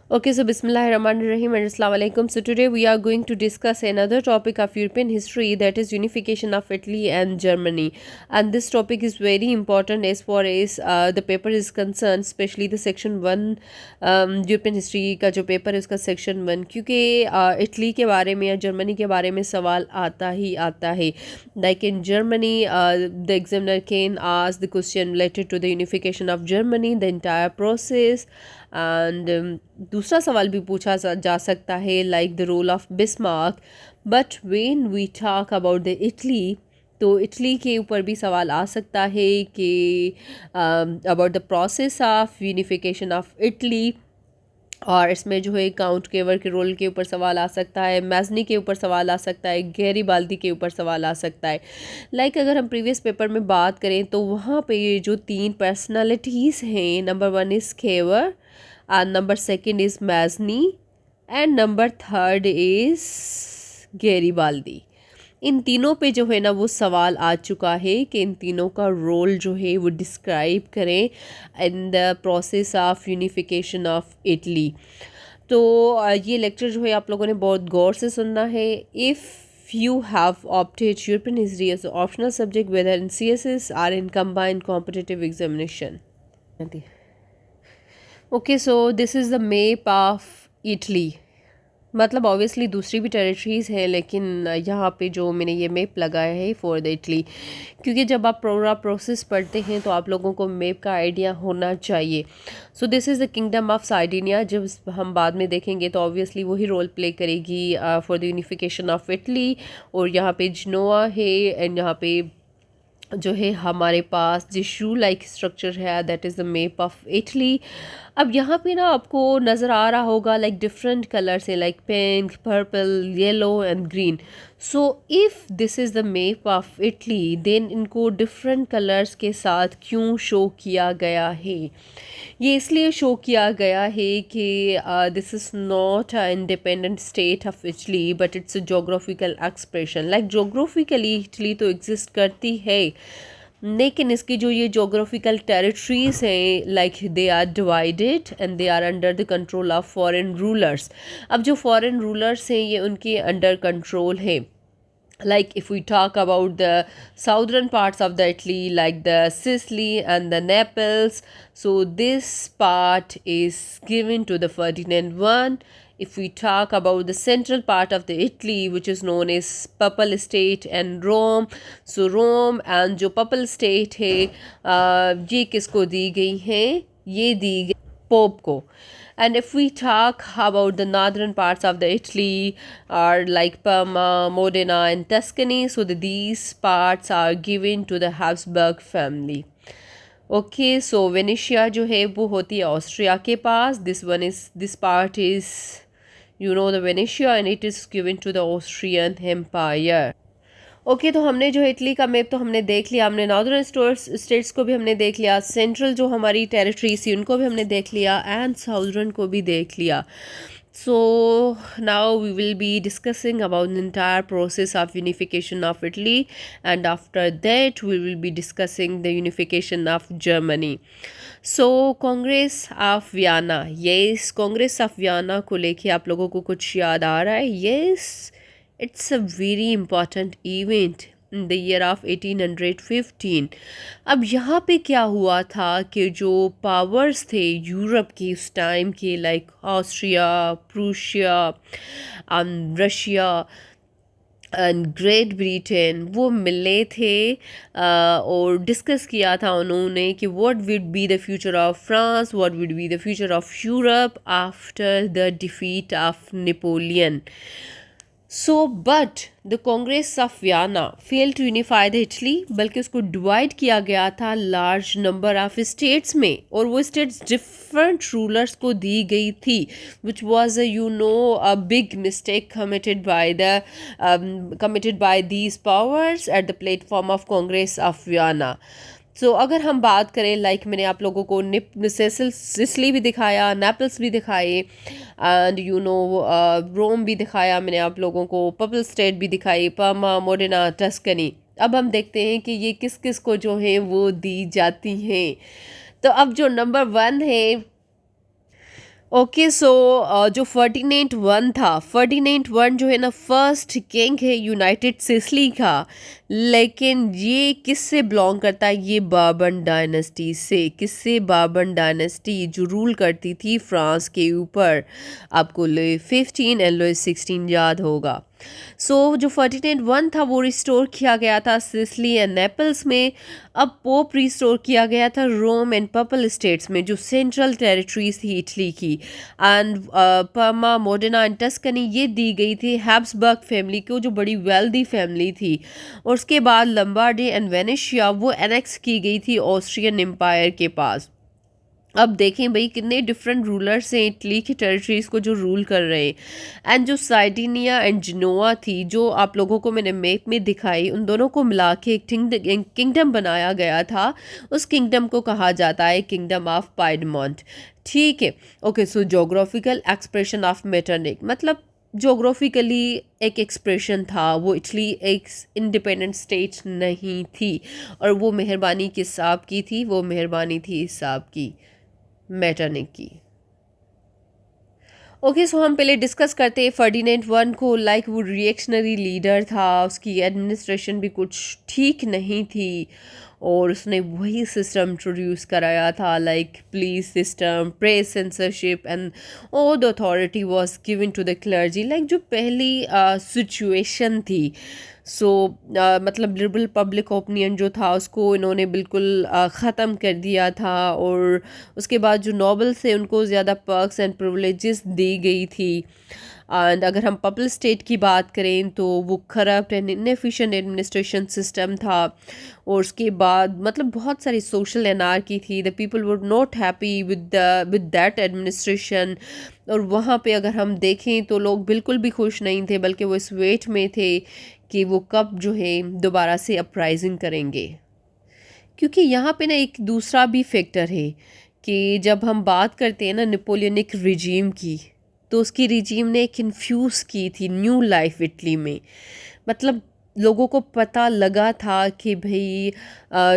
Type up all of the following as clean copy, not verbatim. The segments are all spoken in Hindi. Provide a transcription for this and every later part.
Okay, so Bismillahirrahmanirrahim and Assalamu alaikum. So today we are going to discuss another topic of European history, that is unification of Italy and Germany. And this topic is very important as far as the paper is concerned, especially the section 1 European history का जो पेपर है उसका section 1, क्योंकि इटली के बारे में या जर्मनी के बारे में सवाल आता ही आता है. Like in Germany, the examiner can ask the question related to the unification of Germany, the entire process. And दूसरा सवाल भी पूछा जा सकता है, like the role of Bismarck. But when we talk about the Italy, तो इटली के ऊपर भी सवाल आ सकता है कि about the process of unification of Italy. और इसमें जो है काउंट केवर के रोल के ऊपर सवाल आ सकता है, मैजनी के ऊपर सवाल आ सकता है, गैरीबाल्दी के ऊपर सवाल आ सकता है. लाइक अगर हम प्रीवियस पेपर में बात करें तो वहाँ पे ये जो 3 पर्सनालिटीज़ हैं, number 1 is Cavour, number 2 is Mazzini and number 3 is Garibaldi. इन तीनों पे जो है ना वो सवाल आ चुका है कि इन तीनों का रोल जो है वो डिस्क्राइब करें in the process of unification of Italy. तो ये लेक्चर जो है आप लोगों ने बहुत गौर से सुनना है. If you have opted European history as an optional subject whether in CSS or in combined competitive examination. Okay, so this is the map of Italy. मतलब ऑब्वियसली दूसरी भी टेरिटरीज़ है, लेकिन यहाँ पे जो मैंने ये मैप लगाया है फॉर द इटली, क्योंकि जब आप पूरा प्रोसेस पढ़ते हैं तो आप लोगों को मैप का आइडिया होना चाहिए. So this is the kingdom of Sardinia. जब हम बाद में देखेंगे तो ऑब्वियसली वही रोल प्ले करेगी for the unification of Italy. और यहाँ पे जिनोआ है एंड यहाँ पे जो है हमारे पास जो शू लाइक स्ट्रक्चर है, that is the map of Italy. अब यहाँ पे ना आपको नज़र आ रहा होगा लाइक डिफरेंट कलर्स है, like pink, purple, yellow and green. So if this is the map of Italy, then इनको डिफरेंट कलर्स के साथ क्यों शो किया गया है? ये इसलिए शो किया गया है कि this is not a independent state of Italy but it's a geographical expression. Like geographically Italy तो एग्जिस्ट करती है, लेकिन इसकी जो ये जोग्राफिकल टेरिटरीज़ हैं, like they are divided and they are under the control of foreign rulers. अब जो फॉरेन रूलर्स हैं ये उनके अंडर कंट्रोल है. Like if we talk about the southern parts of the Italy, like the Sicily and the Naples, so this part is given to the Ferdinand I. If we talk about the central part of the Italy, which is known as Papal State and Rome, so Rome and जो Papal State है ये किसको दी गई हैं? ये दी गई पोप को. And if we talk about the northern parts of the Italy are like Parma, Modena and Tuscany, so these parts are given to the Habsburg family. Okay, so Venetia जो है वो होती है ऑस्ट्रिया के पास. This part is the Venetia and it is given to the Austrian Empire. Okay, तो हमने जो इटली का मैप तो हमने देख लिया, हमने नॉर्दर्न स्टेट्स को भी हमने देख लिया, सेंट्रल जो हमारी टेरिटरीज थी उनको भी हमने देख लिया एंड साउदर्न को भी देख लिया. So now we will be discussing about the entire process of unification of Italy, and after that we will be discussing the unification of Germany. So Congress of Vienna, yes, Congress of Vienna को लेके आप लोगों को कुछ याद आ रहा है? Yes, it's a very important event in the year of 1815. अब यहाँ पे क्या हुआ था कि जो पावर्स थे यूरोप के उस टाइम के, like Austria, Prussia, Russia and Great Britain, वो मिले थे और डिस्कस किया था उन्होंने कि what would be the future of France, what would be the future of Europe after the defeat of Napoleon. So but the Congress of Vienna fail to unify the Italy, बल्कि उसको डिवाइड किया गया था लार्ज नंबर ऑफ स्टेट्स में, और वो स्टेट्स डिफरेंट रूलर्स को दी गई थी, which was a big mistake committed by these powers at the platform of Congress of Vienna. So अगर हम बात करें, लाइक मैंने आप लोगों को सिसली भी दिखाया, नेपल्स भी दिखाए एंड रोम भी दिखाया मैंने आप लोगों को, पपल स्टेट भी दिखाई, पर्मा, मोडेना, टस्कनी. अब हम देखते हैं कि ये किस किस को जो है वो दी जाती हैं. तो अब जो नंबर 1 है ओके सो जो फर्डिनेंड वन था, फर्डिनेंड वन जो है ना फर्स्ट किंग है यूनाइटेड सिसिली का। लेकिन ये किससे बिलोंग करता है? ये बाबन डायनेस्टी से। किससे? बाबन डायनेस्टी जो रूल करती थी फ्रांस के ऊपर। आपको लुई 15 एंड लुई 16 याद होगा। जो फर्डिनेंड वन था वो रिस्टोर किया गया था सिसिली एंड नेपल्स में। अब पोप रिस्टोर किया गया था रोम एंड पर्पल स्टेट्स में, जो सेंट्रल टेरिटरीज थी इटली की। And Parma, Modena and Tuscany ये दी गई थी हैब्सबर्ग फैमिली को, जो बड़ी वेल्दी फैमिली थी। और उसके बाद लंबार्डी एंड वेनेशिया वो एनेक्स की गई थी ऑस्ट्रियन एम्पायर के पास। अब देखें भाई कितने डिफरेंट रूलर्स हैं इटली की टेरिटरीज़ को जो रूल कर रहे हैं। एंड जो साइडिनिया एंड जिनोआ थी, जो आप लोगों को मैंने मैप में दिखाई, उन दोनों को मिला के एक किंगडम बनाया गया था। उस किंगडम को कहा जाता है किंगडम ऑफ पाइडमोंट। ठीक है। Okay so geographical expression of Metternich, मतलब जोग्राफिकली एक एक्सप्रेशन था। वो इटली एक इंडिपेंडेंट स्टेट नहीं थी, और वो मेहरबानी किस साहब की थी? वो मेहरबानी थी इस साहब की, मेटरनिक की। ओके सो हम पहले डिस्कस करते हैं फर्डिनेंड वन को। लाइक वो रिएक्शनरी लीडर था, उसकी एडमिनिस्ट्रेशन भी कुछ ठीक नहीं थी, और उसने वही सिस्टम इंट्रोड्यूस कराया था, like police system, press censorship, and all the authority was given to the clergy. Like जो पहली सिचुएशन थी, मतलब लिबरल पब्लिक ओपिनियन जो था उसको इन्होंने बिल्कुल ख़त्म कर दिया था। और उसके बाद जो नोबल्स थे उनको ज़्यादा पर्क्स एंड प्रिविलेजेस दी गई थी। एंड अगर हम पब्लिक स्टेट की बात करें तो वो corrupt and inefficient administration system था। और उसके बाद मतलब बहुत सारी सोशल एनार्की थी। The people were not happy with that administration. और वहाँ पे अगर हम देखें तो लोग बिल्कुल भी खुश नहीं थे, बल्कि वो इस वेट में थे कि वो कब जो है दोबारा से अपराइजिंग करेंगे। क्योंकि यहाँ पे ना एक दूसरा भी फैक्टर है कि जब हम बात करते हैं ना नेपोलियनिक रिजीम की, तो उसकी रिजीम ने एक इन्फ्यूज़ की थी न्यू लाइफ इटली में। मतलब लोगों को पता लगा था कि भाई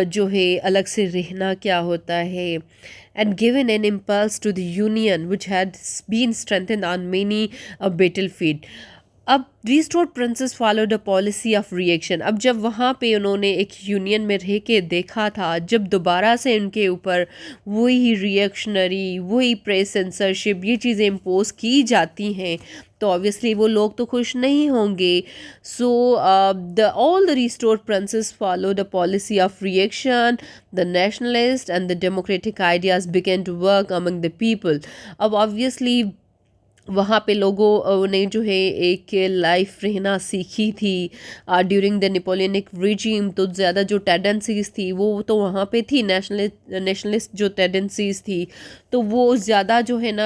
जो है अलग से रहना क्या होता है। And given an impulse to the union which had been strengthen on many battle field. अब restored princes followed a policy of reaction. अब जब वहाँ पे उन्होंने एक यूनियन में रह के देखा था, जब दोबारा से उनके ऊपर वही रिएक्शनरी, वही प्रेस सेंसरशिप, ये चीज़ें इम्पोज की जाती हैं, तो ऑब्वियसली वो लोग तो खुश नहीं होंगे। The all the restored princes followed a policy of reaction. The nationalist and the democratic ideas began to work among the people. अब ऑब्वियसली वहाँ पे लोगों ने जो है एक लाइफ रहना सीखी थी ड्यूरिंग द नेपोलियनिक रिजीम। तो ज़्यादा जो टेंडेंसीज थी वो तो वहाँ पे थी, नेशनलिस्ट जो टेंडेंसीज थी तो वो ज़्यादा जो है ना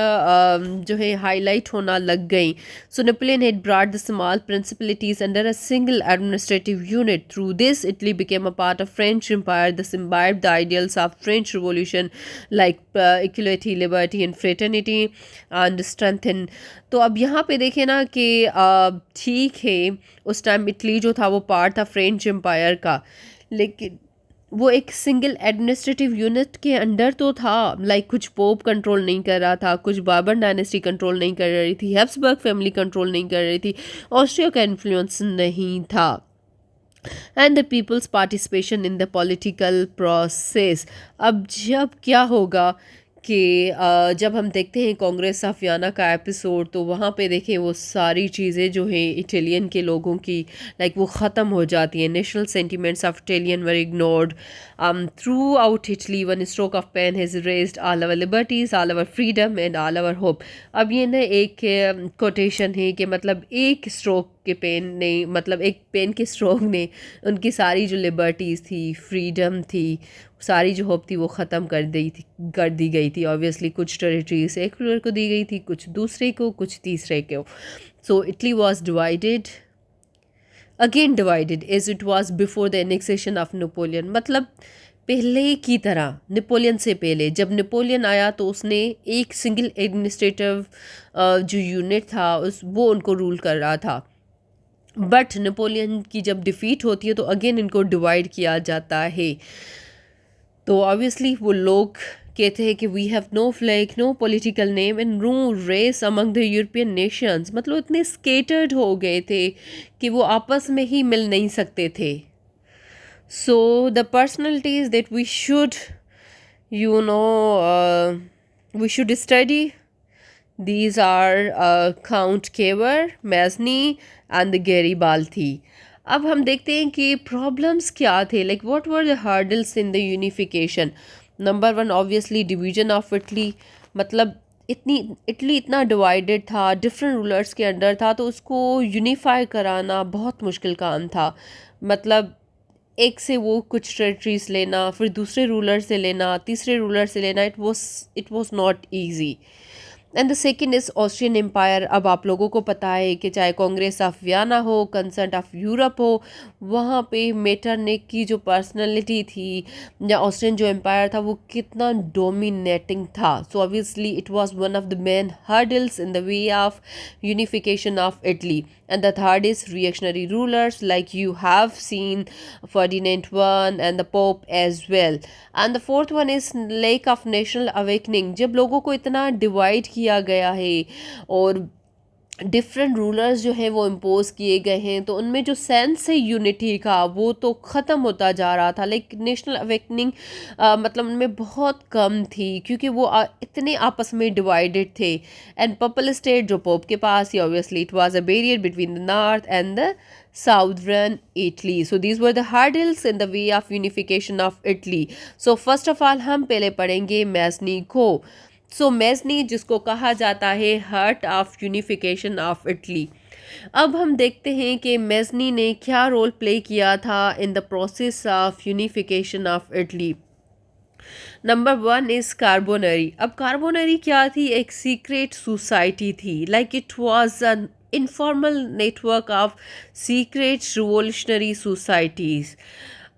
जो है हाईलाइट होना लग गई। So Napoleon had brought the small principalities under a single administrative unit. Through this Italy became a part of French empire. This imbibed the ideals of French revolution like equality, liberty and fraternity and strengthen. तो अब यहाँ पे देखें ना कि ठीक है उस टाइम इटली जो था वो पार्ट था फ्रेंच एम्पायर का, लेकिन वो एक सिंगल एडमिनिस्ट्रेटिव यूनिट के अंडर तो था। लाइक कुछ पोप कंट्रोल नहीं कर रहा था, कुछ बाबर डायनेस्टी कंट्रोल नहीं कर रही थी, हैब्सबर्ग फैमिली कंट्रोल नहीं कर रही थी, ऑस्ट्रिया का इन्फ्लुएंस नहीं था, and the peoples participation in the political process. अब जब क्या होगा कि जब हम देखते हैं कांग्रेस ऑफ वियना का एपिसोड, तो वहाँ पे देखें वो सारी चीज़ें जो हैं इटालियन के लोगों की लाइक वो ख़त्म हो जाती हैं। National sentiments of Italian were ignored throughout Italy. One stroke of pen has raised all our liberties, all our freedom and all our hope. अब ये ना एक कोटेशन है कि मतलब एक स्ट्रोक के पेन ने, मतलब एक पेन के स्ट्रोक ने उनकी सारी जो लिबर्टीज़ थी, फ्रीडम थी, सारी जो होप थी वो ख़त्म कर दी गई थी। ऑब्वियसली कुछ टेरिटरीज एक रूलर को दी गई थी, कुछ दूसरे को, कुछ तीसरे को। So Italy was divided, again divided as it was before the annexation of Napoleon. मतलब पहले की तरह, नेपोलियन से पहले जब नेपोलियन आया तो उसने एक सिंगल एडमिनिस्ट्रेटिव जो यूनिट था वो उनको रूल कर रहा था। बट नेपोलियन की जब डिफीट होती है तो अगेन इनको डिवाइड किया जाता है। तो ऑब्वियसली वो लोग कहते हैं कि we have no flag, no political name and no race among the European nations. मतलब इतने स्केटर्ड हो गए थे कि वो आपस में ही मिल नहीं सकते थे। So the personalities that we should we should study, these are Count Kever, Mesny and the Garibaldi. अब हम देखते हैं कि प्रॉब्लम्स क्या थे, like what were the hurdles in the unification. Number one obviously division of Italy. मतलब इटली इतना डिवाइडेड था, डिफरेंट रूलर्स के अंडर था, तो उसको यूनिफाई कराना बहुत मुश्किल काम था। मतलब एक से वो कुछ टेरिटरीज लेना, फिर दूसरे रूलर से लेना, तीसरे रूलर से लेना, it was not easy. And the second is Austrian empire. अब आप लोगों को पता है कि चाहे कांग्रेस ऑफ वियना हो, कंसर्ट ऑफ यूरोप हो, वहाँ पे मेटरनिक की जो पर्सनालिटी थी या ऑस्ट्रियन जो एम्पायर था वो कितना डोमिनेटिंग था। So obviously it was one of the main hurdles in the way of unification of Italy. And the third is reactionary rulers, like you have seen Ferdinand I and the Pope as well. And the fourth one is lack of national awakening. जब लोगों को इतना डिवाइड किया गया है और डिफरेंट रूलर्स जो हैं वो इम्पोज किए गए हैं, तो उनमें जो सेंस है यूनिटी का वो तो ख़त्म होता जा रहा था। लाइक नेशनल अवेकनिंग मतलब उनमें बहुत कम थी, क्योंकि वो इतने आपस में डिवाइडेड थे। एंड पपल स्टेट जो पोप के पास ही, obviously it was a barrier between the north and the southern Italy. So these were the hurdles in the way of unification of Italy. So first of all हम पहले पढ़ेंगे मैज़नी को। सो मैज़नी जिसको कहा जाता है heart of unification of Italy. अब हम देखते हैं कि मैज़नी ने क्या रोल प्ले किया था in the process of unification of Italy. Number one is Carbonari. अब कार्बोनरी क्या थी? एक सीक्रेट सोसाइटी थी, like it was an informal network of secret revolutionary societies.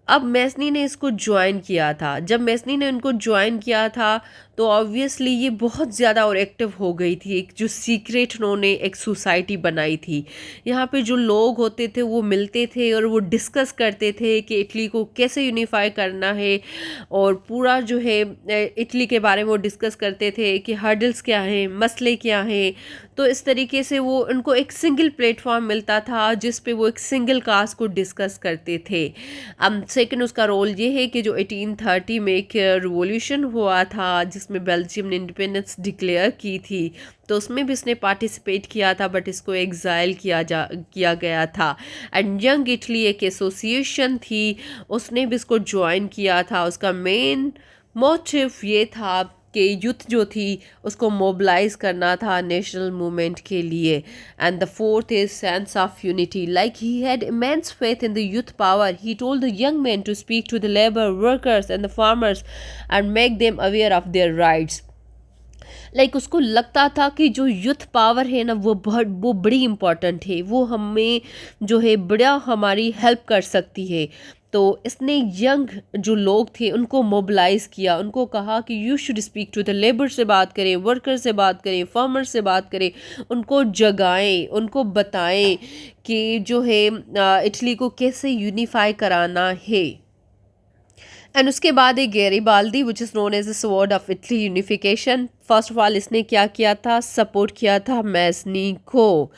अब मैज़नी ने इसको ज्वाइन किया था। जब मैज़नी ने उनको ज्वाइन किया था तो ऑब्वियसली ये बहुत ज़्यादा और एक्टिव हो गई थी। एक जो सीक्रेट उन्होंने एक सोसाइटी बनाई थी, यहाँ पे जो लोग होते थे वो मिलते थे और वो डिस्कस करते थे कि इटली को कैसे यूनिफाई करना है, और पूरा जो है इटली के बारे में वो डिस्कस करते थे कि हर्डल्स क्या हैं, मसले क्या हैं। तो इस तरीके से वो उनको एक सिंगल प्लेटफॉर्म मिलता था जिस पे वो एक सिंगल काज को डिस्कस करते थे। अब सेकंड उसका रोल ये है कि जो 1830 में एक रिवॉल्यूशन हुआ था जिसमें बेल्जियम ने इंडिपेंडेंस डिक्लेयर की थी, तो उसमें भी इसने पार्टिसिपेट किया था, बट इसको एग्जाइल किया गया था। एंड यंग इटली एक एसोसिएशन थी, उसने भी इसको ज्वाइन किया था। उसका मेन मोटिव ये था कि यूथ जो थी उसको मोबिलाइज करना था नेशनल मूवमेंट के लिए। And the fourth is sense of unity, like he had immense faith in the youth power. He told the young man to speak to the labour workers and the farmers and make them aware of their rights. Like उसको लगता था कि जो यूथ पावर है ना वो बड़ी इम्पॉर्टेंट है, वो हमें जो है बड़ा हमारी हेल्प कर सकती है। तो इसने यंग जो लोग थे उनको मोबिलाइज़ किया, उनको कहा कि you should speak to the labour से बात करें, वर्कर से बात करें, फार्मर से बात करें, उनको जगाएं, उनको बताएं कि जो है इटली को कैसे यूनिफाई कराना है। एंड उसके बाद एक Garibaldi which is known as the sword of Italy unification. First of all इसने क्या किया था? सपोर्ट किया था मैज़नी को।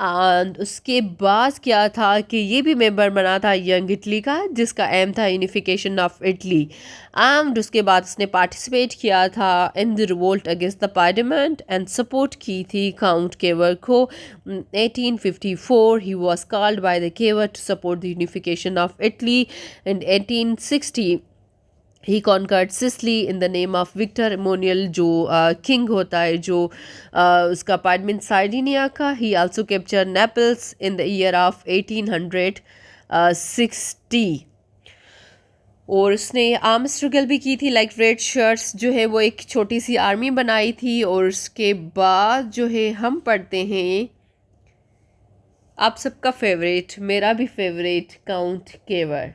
एंड उसके बाद क्या था कि ये भी मेंबर बना था यंग इटली का, जिसका एम था यूनिफिकेशन ऑफ इटली। एंड उसके बाद उसने पार्टिसिपेट किया था in the revolt against the parliament and support की थी काउंट केवर को। 1854 he was called by the Cavour to support the unification of Italy. In 1860 he conquered Sicily in the name of Victor Emmanuel, जो किंग होता है जो उसका पार्लियामेंट सार्डिनिया का। He also capture Naples in the year of 1860। और उसने आर्म स्ट्रगल भी की थी, लाइक रेड शर्ट्स जो है वो एक छोटी सी आर्मी बनाई थी। और उसके बाद जो है हम पढ़ते हैं आप सबका फेवरेट, मेरा भी फेवरेट, काउंट केवर।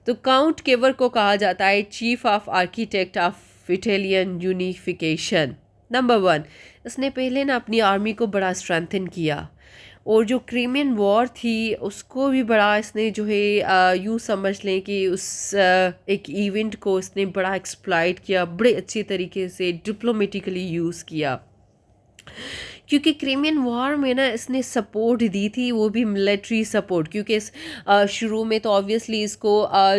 तो काउंट केवर को कहा जाता है chief of architect of Italian unification. Number one, इसने पहले ना अपनी आर्मी को बड़ा स्ट्रेंथन किया। और जो क्रीमियन वॉर थी उसको भी बड़ा इसने जो है यूँ समझ लें कि उस एक इवेंट को इसने बड़ा एक्सप्लॉइट किया, बड़े अच्छे तरीके से डिप्लोमेटिकली यूज़ किया। क्योंकि क्रीमियन वॉर में ना इसने सपोर्ट दी थी, वो भी मिलिट्री सपोर्ट, क्योंकि शुरू में तो ऑब्वियसली इसको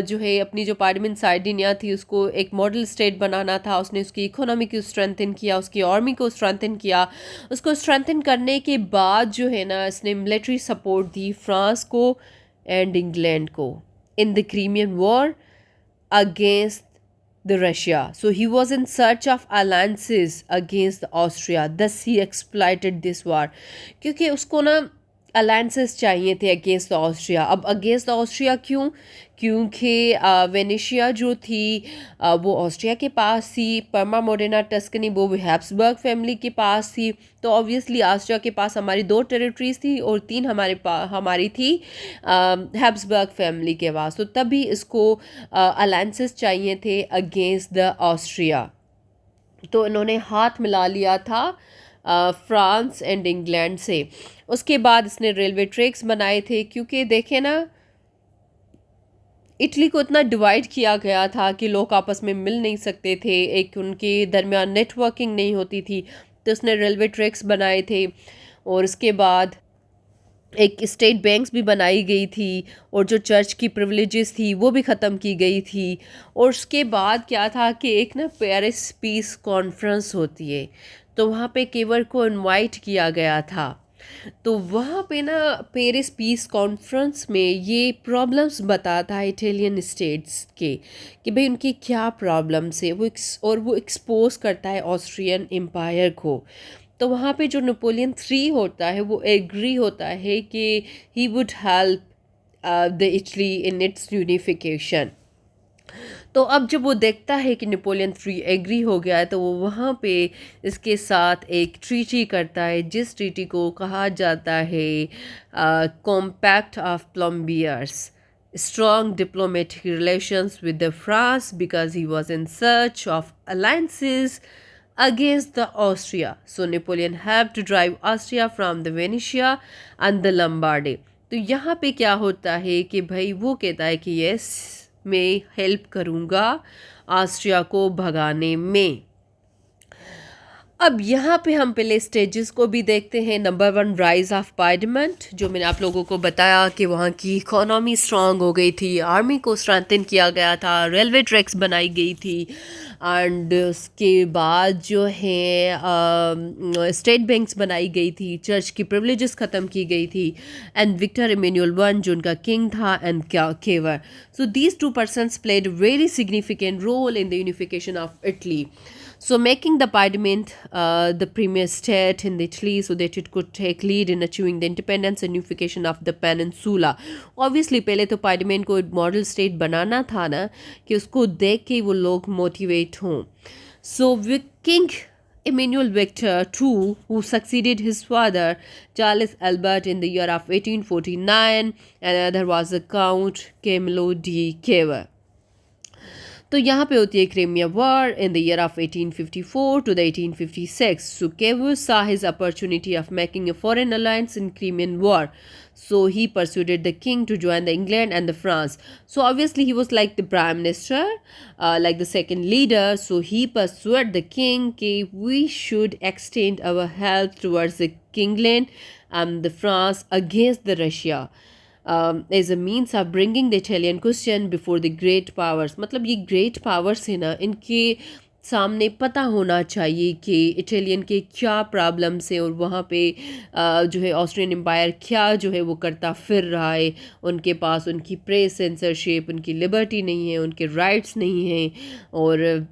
जो है अपनी जो पार्लियामेंट सार्डिनिया थी उसको एक मॉडल स्टेट बनाना था। उसने उसकी इकोनॉमी को स्ट्रेंथन किया, उसकी आर्मी को स्ट्रेंथन किया। उसको स्ट्रेंथन करने के बाद जो है ना इसने मिलिट्री सपोर्ट दी फ्रांस को एंड इंग्लैंड को in the Crimean war against the Russia. So he was in search of alliances against Austria. Thus he exploited this war. क्योंकि उसको ना अलायंसेस चाहिए थे अगेंस्ट ऑस्ट्रिया। अब अगेंस्ट ऑस्ट्रिया क्यों? क्योंकि वेनेशिया जो थी वो ऑस्ट्रिया के पास थी, पर्मा मोडेना टस्कनी वो हैब्सबर्ग फैमिली के पास थी। तो ऑब्वियसली ऑस्ट्रिया के पास हमारी 2 टेरिटरीज थी और 3 हमारी थी हैब्सबर्ग फैमिली के पास। तो तभी इसको अलायंसेस चाहिए थे अगेंस्ट द ऑस्ट्रिया। तो इन्होंने हाथ मिला लिया था फ्रांस एंड इंग्लैंड से। उसके बाद इसने रेलवे ट्रैक्स बनाए थे, क्योंकि देखें ना इटली को इतना डिवाइड किया गया था कि लोग आपस में मिल नहीं सकते थे, एक उनके दरमियान नेटवर्किंग नहीं होती थी। तो उसने रेलवे ट्रैक्स बनाए थे और उसके बाद एक स्टेट बैंक्स भी बनाई गई थी और जो चर्च की प्रिविलेजेस थी वो भी ख़त्म की गई थी। और उसके बाद क्या था कि एक ना पेरिस पीस कॉन्फ्रेंस होती है, तो वहाँ पे केवर को इनवाइट किया गया था। तो वहाँ पे ना पेरिस पीस कॉन्फ्रेंस में ये प्रॉब्लम्स बताता है इटालियन स्टेट्स के कि भाई उनकी क्या प्रॉब्लम्स है और वो एक्सपोज करता है ऑस्ट्रियन एम्पायर को। तो वहाँ पे जो नेपोलियन 3 होता है वो एग्री होता है कि he would help the Italy in its unification. तो अब जब वो देखता है कि नेपोलियन 3 एग्री हो गया है तो वो वहाँ पे इसके साथ एक ट्रीटी करता है, जिस ट्रीटी को कहा जाता है compact of Plombieres, strong diplomatic relations with the France because he was in search of alliances against the Austria. So Napoleon had to drive Austria from the Venetia and the Lombardy. तो यहाँ पे क्या होता है कि भाई वो कहता है कि यस मैं हेल्प करूँगा ऑस्ट्रिया को भगाने में। अब यहाँ पे हम पहले स्टेजेस को भी देखते हैं। नंबर 1 राइज ऑफ पार्लियामेंट, जो मैंने आप लोगों को बताया कि वहाँ की इकोनॉमी स्ट्रांग हो गई थी, आर्मी को स्ट्रेंथन किया गया था, रेलवे ट्रैक्स बनाई गई थी एंड उसके बाद जो है स्टेट बैंक्स बनाई गई थी, चर्च की प्रिविलेजेस ख़त्म की गई थी एंड विक्टर इमैनुअल I जो उनका किंग था and Cavour. So these 2 persons played a very significant role in the unification of Italy. So making the parliament the premier state in Italy so that it could take lead in achieving the independence and unification of the peninsula. Obviously पहले तो parliament को model state बनाना था ना कि उसको देख के वो लोग motivate हों. So King Emmanuel Victor II, who succeeded his father Charles Albert in the year of 1849, and another was the Count Camillo di Cavour. तो यहाँ पे होती है Crimea war in the year of 1854 to the 1856. So Cavour saw his opportunity of making a foreign alliance in Crimean War. So he persuaded the king to join the England and the France. So obviously he was like the prime minister, like the second leader. So he persuaded the king that we should extend our help towards the England and the France against the Russia. As a means of bringing the Italian question before the great powers. मतलब ये great powers है ना, इनके सामने पता होना चाहिए कि इटालियन के क्या प्रॉब्लम्स हैं और वहाँ पे जो है ऑस्ट्रियन एम्पायर क्या जो है वो करता फिर रहा है। उनके पास उनकी प्रेस सेंसरशिप, उनकी लिबर्टी नहीं है, उनके राइट्स नहीं हैं और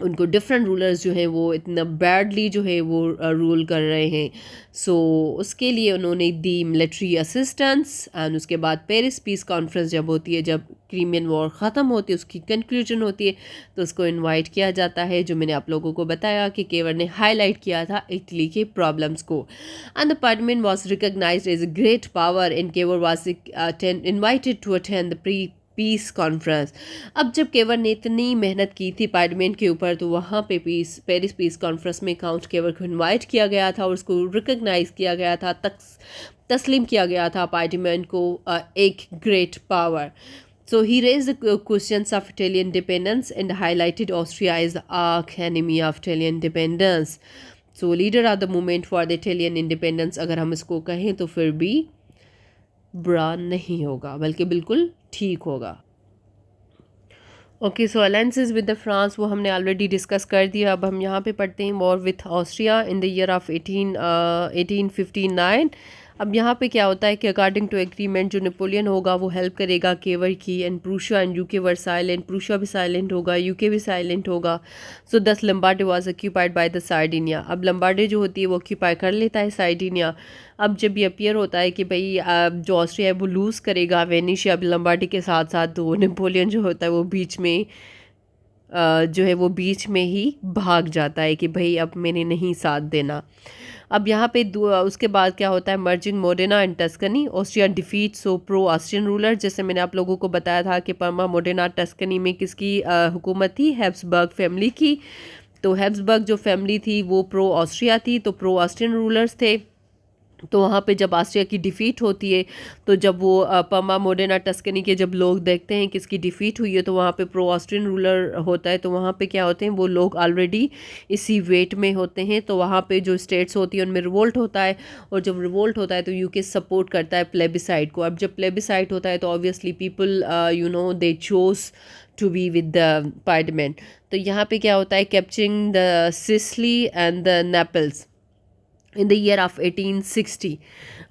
उनको डिफरेंट रूलर्स जो हैं वो इतना बैडली जो है वो रूल कर रहे हैं। सो उसके लिए उन्होंने दी मिलिट्री असिस्टेंस एंड उसके बाद पेरिस पीस कॉन्फ्रेंस जब होती है, जब क्रीमियन वॉर ख़त्म होती है, उसकी कंक्लूजन होती है, तो उसको इनवाइट किया जाता है, जो मैंने आप लोगों को बताया कि केवर ने हाईलाइट किया था इटली के प्रॉब्लम्स को। And the parliament was recognised as a great power and Cavour was invited to attend the pre peace conference. अब जब केवर ने इतनी मेहनत की थी पार्लियामेंट के ऊपर, तो वहाँ पे पेरिस पीस कॉन्फ्रेंस में काउंट केवर को इनवाइट किया गया था और उसको रिकग्नाइज किया गया था, तस्लीम किया गया था पार्लियामेंट को एक great power. So he raised the questions of Italian independence and highlighted Austria as the arch enemy of Italian independence. So leader of the movement for the Italian independence, अगर हम इसको कहें तो फिर भी बुरा नहीं होगा, बल्कि बिल्कुल ठीक होगा. Okay, so alliances with the France वो हमने ऑलरेडी डिस्कस कर दिया. अब हम यहाँ पे पढ़ते हैं war with Austria in the year of 1859. अब यहाँ पे क्या होता है कि अकॉर्डिंग टू एग्रीमेंट जो नेपोलियन होगा वो हेल्प करेगा केवर की, and Prussia and UK were silent. Prussia भी साइलेंट होगा, यूके भी साइलेंट होगा. So this Lombardy was occupied by the Sardinia. अब लम्बार्डे जो होती है वो ऑक्यूपाई कर लेता है सार्डिनिया. अब जब ये अपीयर होता है कि भाई जो ऑस्ट्रिया है वो लूज़ करेगा वेनिशिया लम्बार्डे के साथ साथ, तो नेपोलियन जो होता है वो बीच में जो है वो बीच में ही भाग जाता है कि भाई अब मैंने नहीं साथ देना. अब यहाँ पे उसके बाद क्या होता है, merging Modena and Tuscany. Austria defeat so pro Austrian ruler. जैसे मैंने आप लोगों को बताया था कि परमा मोडेना टस्कनी में किसकी हुकूमत थी, हैब्सबर्ग फैमिली की. तो हैब्सबर्ग जो फैमिली थी वो प्रो ऑस्ट्रिया थी, तो प्रो ऑस्ट्रियन रूलर्स थे. तो वहाँ पे जब ऑस्ट्रिया की डिफ़ीट होती है, तो जब वो पमा मोडेना टस्कनी के जब लोग देखते हैं कि इसकी डिफ़ीट हुई है, तो वहाँ पे प्रो ऑस्ट्रियन रूलर होता है. तो वहाँ पे क्या होते हैं, वो लोग ऑलरेडी इसी वेट में होते हैं. तो वहाँ पे जो स्टेट्स होती हैं उनमें रिवोल्ट होता है, और जब रिवोल्ट होता है तो यूके सपोर्ट करता है प्लेबिसाइड को. अब जब प्लेबिसाइड होता है तो obviously people they chose to be with the parliament. तो यहाँ पे क्या होता है, capturing the Sicily and the Naples in the year of 1860.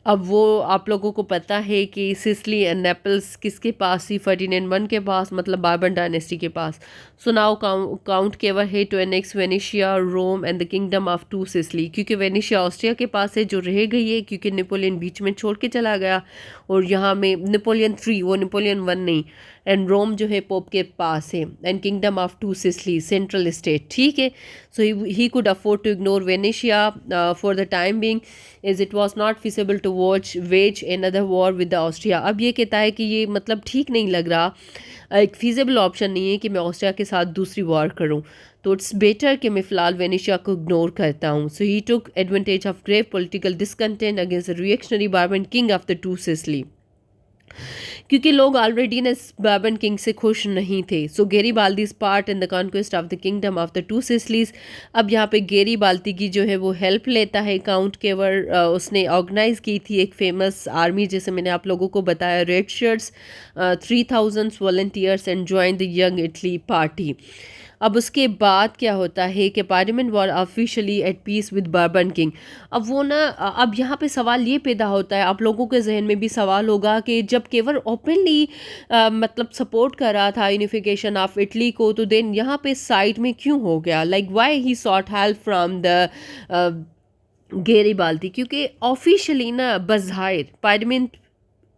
अब वो आप लोगों को पता है कि सिसली एंड नेपल्स किसके पास थी, फर्डिनेंड वन के पास, मतलब बार्बन डायनेस्टी के पास. सो नाउ काउंट केवर है to annex Venetia, Rome and the kingdom of two Sicily. क्योंकि वेनेशिया ऑस्ट्रिया के पास है जो रह गई है, क्योंकि नेपोलियन बीच में छोड़ के चला गया. और यहाँ में नेपोलियन 3, वो नेपोलियन 1 नहीं. एंड रोम जो है पोप के पास है. And kingdom of two Sicily central state. ठीक है, so he could afford to ignore Venetia for the time being, is it was not feasible to wage another war with Austria. अब ये कहता है कि ये मतलब ठीक नहीं लग रहा, एक फिजिबल ऑप्शन नहीं है कि मैं ऑस्ट्रिया के साथ दूसरी वॉर करूं. तो इट्स बेटर कि मैं फ़िलहाल वेनेशिया को इग्नोर करता हूं. So he took advantage of grave political discontent against the reactionary Bourbon king of the two Sicily. क्योंकि लोग ऑलरेडी ना बार्बन किंग से खुश नहीं थे. So Garibaldi part in the conquest of the kingdom of the two Sicilies. अब यहाँ पे गेरी बाल्दी की जो है वो हेल्प लेता है. काउंट केवर उसने ऑर्गेनाइज की थी एक फेमस आर्मी, जैसे मैंने आप लोगों को बताया, red shirts, 3000 volunteers and join the young Italy party. अब उसके बाद क्या होता है कि parliament war officially at peace with Bourbon king. अब वो ना अब यहाँ पे सवाल ये पैदा होता है, आप लोगों के जहन में भी सवाल होगा कि जब केवल ओपनली मतलब सपोर्ट कर रहा था यूनिफिकेशन ऑफ इटली को, तो देन यहाँ पे साइड में क्यों हो गया, like why he sought help from the Garibaldi. क्योंकि ऑफिशियली ना बज़ाहिर parliament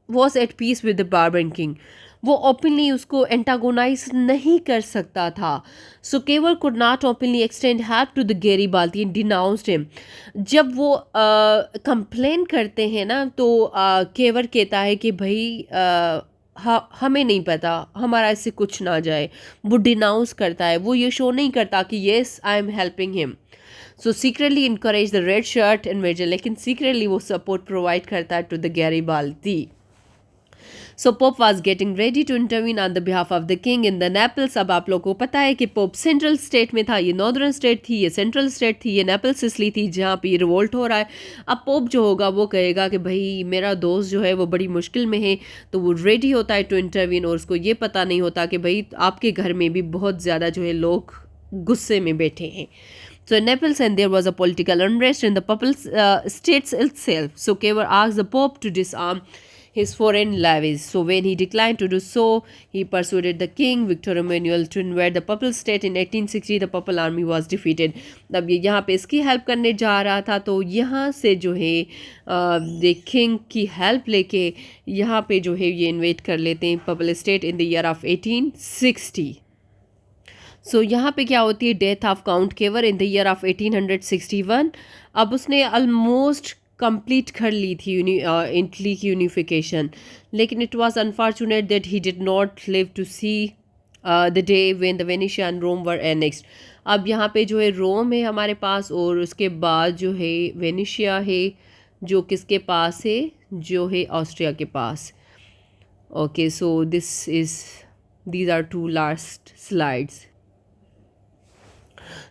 was at peace with the Bourbon king, वो ओपनली उसको एंटागोनाइज नहीं कर सकता था. So Cavour could not openly extend help to the Garibaldi and denounced him. जब वो कंप्लेन करते हैं ना, तो केवर कहता है कि भाई हमें नहीं पता, हमारा ऐसे कुछ ना जाए. वो डिनाउंस करता है, वो ये शो नहीं करता कि yes I am helping him. So secretly encourage the red shirt invasion, लेकिन सीक्रेटली वो सपोर्ट प्रोवाइड करता है to the Garibaldi. So pope was getting ready to intervene on the behalf of the king in the Naples. अब आप लोगों को पता है कि पोप सेंट्रल स्टेट में था, ये नॉर्दर्न स्टेट थी, ये सेंट्रल स्टेट थी, ये नेपल्स सिसली थी जहाँ पे रिवोल्ट हो रहा है. अब पोप जो होगा वो कहेगा कि भाई मेरा दोस्त जो है वो बड़ी मुश्किल में है, तो वो रेडी होता है टू इंटरवीन. और उसको ये पता नहीं होता कि भाई आपके घर में भी बहुत ज़्यादा जो है लोग गुस्से में बैठे हैं. So in Naples, and there was a political unrest in the papal states itself. So Kever asked the Pope to disarm his foreign levies. So when he declined to do so, he persuaded the king Victor Emmanuel to invade the papal state. In 1860, the papal army was defeated. अब ये यहाँ पे इसकी हेल्प करने जा रहा था, तो यहाँ से जो है द किंग की हेल्प लेके यहाँ पे जो है ये इन्वेट कर लेते हैं papal state in the year of 1860. सो यहाँ पे क्या होती है, death of count Cavour in the year of 1861. अब उसने ऑलमोस्ट कंप्लीट कर ली थी इटली की यूनिफिकेशन, लेकिन it was unfortunate that he did not live to see the day when the Venetia and Rome were annexed. अब यहाँ पे जो है रोम है हमारे पास, और उसके बाद जो है वेनेशिया है, जो किसके पास है, जो है ऑस्ट्रिया के पास। Okay, so these are two last slides.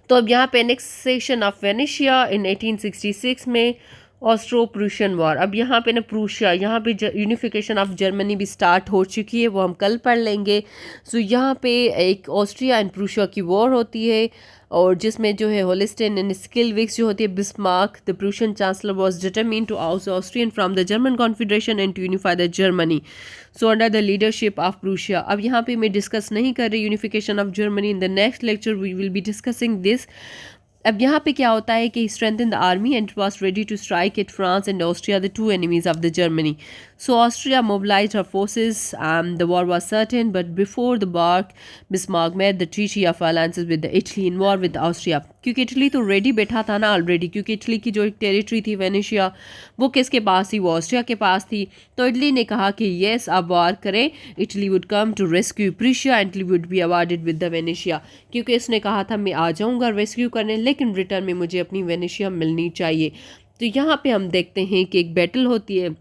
तो अब यहाँ पे एनेक्सेशन ऑफ वेनेशिया इन 1866 में, ऑस्ट्रो प्रूशियन वॉर। अब यहाँ पे ना प्रूशिया, यहाँ पे यूनिफिकेशन ऑफ जर्मनी भी स्टार्ट हो चुकी है, वो हम कल पढ़ लेंगे। सो यहाँ पे एक ऑस्ट्रिया एंड प्रूशिया की वॉर होती है, और जिसमें जो है होलिस्टेन एंड स्किलविक्स जो होती है, Bismarck the Prussian chancellor was determined to out Austrian from the German confederation and to unify the Germany, so under the leadership of Prussia. अब यहाँ पे मैं डिस्कस नहीं कर रही unification of Germany, in the next lecture we will be discussing this. अब यहाँ पे क्या होता है कि strengthen the army and was ready to strike at France and Austria, the two enemies of the Germany. So Austria mobilised her forces and the war was certain, but before the bark Bismarck made the treaty of alliances with the Italy in war with Austria. क्योंकि इटली तो रेडी बैठा था ना ऑलरेडी, क्योंकि इटली की जो एक टेरिटरी थी वेनेशिया, वो किसके पास थी, वो ऑस्ट्रिया के पास थी। तो इटली ने कहा कि येस आप वार करें, Italy would come to rescue Prussia and Italy would be awarded with the Venetia, क्योंकि इसने कहा था मैं आ जाऊँगा रेस्क्यू करने, लेकिन रिटर्न में मुझे अपनी वेनेशिया मिलनी चाहिए। तो यहाँ पे हम देखते हैं कि एक बैटल होती है,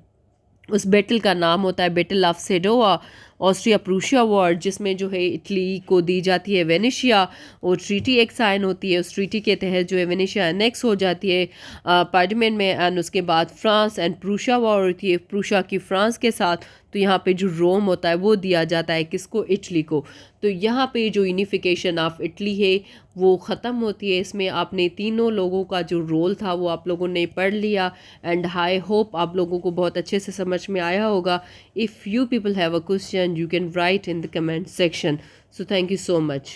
उस बैटल का नाम होता है battle of Sadowa, Austria Prussia war, जिसमें जो है इटली को दी जाती है वेनेशिया, और ट्रीटी एक साइन होती है। उस ट्रीटी के तहत जो है वेनेशिया एनेक्स हो जाती है पार्लियामेंट में, एंड उसके बाद फ्रांस एंड प्रूशिया वॉर होती है, प्रूशिया की फ्रांस के साथ। तो यहाँ पे जो रोम होता है वो दिया जाता है किसको, इटली को। तो यहाँ पे जो यूनिफिकेशन ऑफ इटली है वो ख़त्म होती है। इसमें आपने तीनों लोगों का जो रोल था वो आप लोगों ने पढ़ लिया, एंड आई होप आप लोगों को बहुत अच्छे से समझ में आया होगा। If you people have a question, you can write in the comment section. So thank you so much.